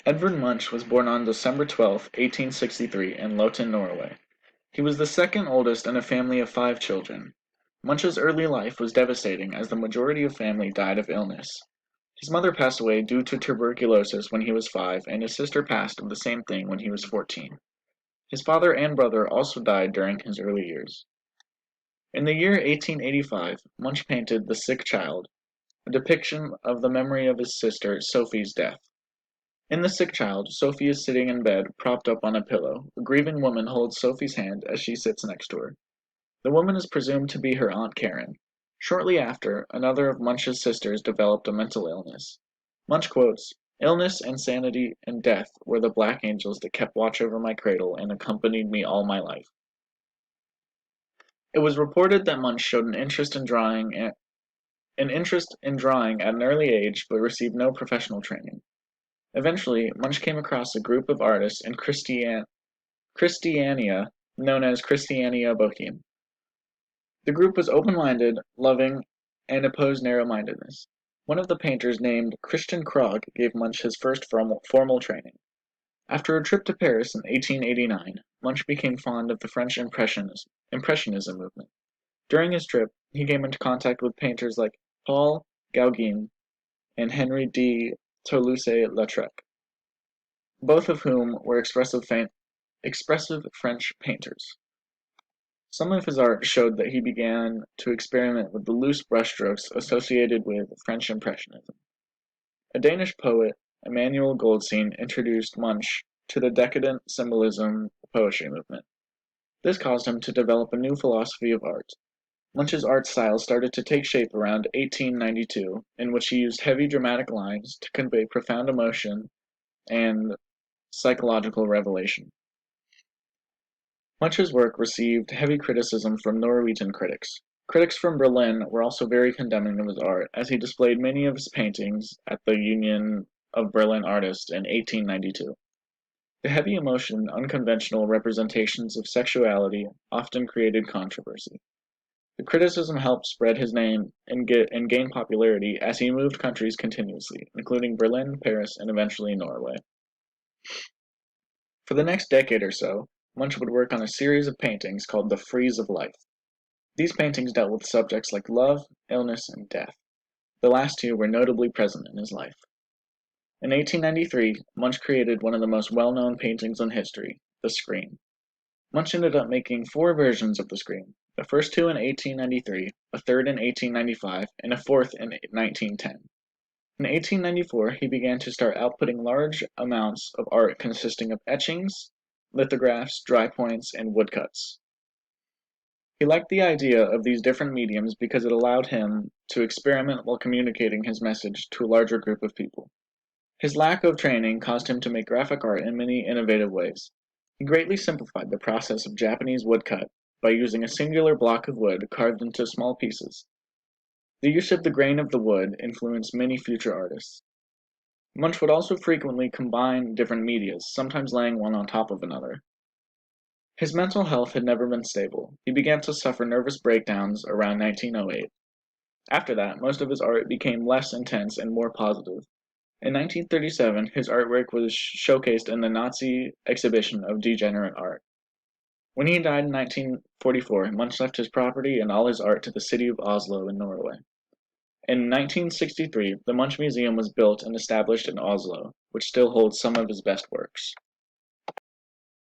Edvard Munch was born on December 12, 1863, in Loten, Norway. He was the second oldest in a family of 5 children. Munch's early life was devastating as the majority of family died of illness. His mother passed away due to tuberculosis when he was 5, and his sister passed of the same thing when he was 14. His father and brother also died during his early years. In the year 1885, Munch painted The Sick Child, a depiction of the memory of his sister Sophie's death. In The Sick Child, Sophie is sitting in bed, propped up on a pillow. A grieving woman holds Sophie's hand as she sits next to her. The woman is presumed to be her Aunt Karen. Shortly after, another of Munch's sisters developed a mental illness. Munch quotes, "Illness, insanity, and death were the black angels that kept watch over my cradle and accompanied me all my life." It was reported that Munch showed an interest in drawing at an early age but received no professional training. Eventually, Munch came across a group of artists in Christiania known as Christiania Boheme. The group was open-minded, loving, and opposed narrow-mindedness. One of the painters, named Christian Krog, gave Munch his first formal training. After a trip to Paris in 1889, Munch became fond of the French Impressionism movement. During his trip, he came into contact with painters like Paul Gauguin and Henri de Toulouse-Lautrec, both of whom were expressive French painters. Some of his art showed that he began to experiment with the loose brushstrokes associated with French Impressionism. A Danish poet, Emanuel Goldstein, introduced Munch to the decadent symbolism poetry movement. This caused him to develop a new philosophy of art. Munch's art style started to take shape around 1892, in which he used heavy dramatic lines to convey profound emotion and psychological revelation. Munch's work received heavy criticism from Norwegian critics. Critics from Berlin were also very condemning of his art, as he displayed many of his paintings at the Union of Berlin Artists in 1892. The heavy emotion and unconventional representations of sexuality often created controversy. The criticism helped spread his name and gain popularity as he moved countries continuously, including Berlin, Paris, and eventually Norway. For the next decade or so, Munch would work on a series of paintings called The Frieze of Life. These paintings dealt with subjects like love, illness, and death. The last two were notably present in his life. In 1893, Munch created one of the most well-known paintings in history, The Scream. Munch ended up making 4 versions of The Scream, the first 2 in 1893, a third in 1895, and a fourth in 1910. In 1894, he began to start outputting large amounts of art consisting of etchings, lithographs, dry points, and woodcuts. He liked the idea of these different mediums because it allowed him to experiment while communicating his message to a larger group of people. His lack of training caused him to make graphic art in many innovative ways. He greatly simplified the process of Japanese woodcut by using a singular block of wood carved into small pieces. The use of the grain of the wood influenced many future artists. Munch would also frequently combine different medias, sometimes laying one on top of another. His mental health had never been stable. He began to suffer nervous breakdowns around 1908. After that, most of his art became less intense and more positive. In 1937, his artwork was showcased in the Nazi exhibition of degenerate art. When he died in 1944, Munch left his property and all his art to the city of Oslo in Norway. In 1963, the Munch Museum was built and established in Oslo, which still holds some of his best works.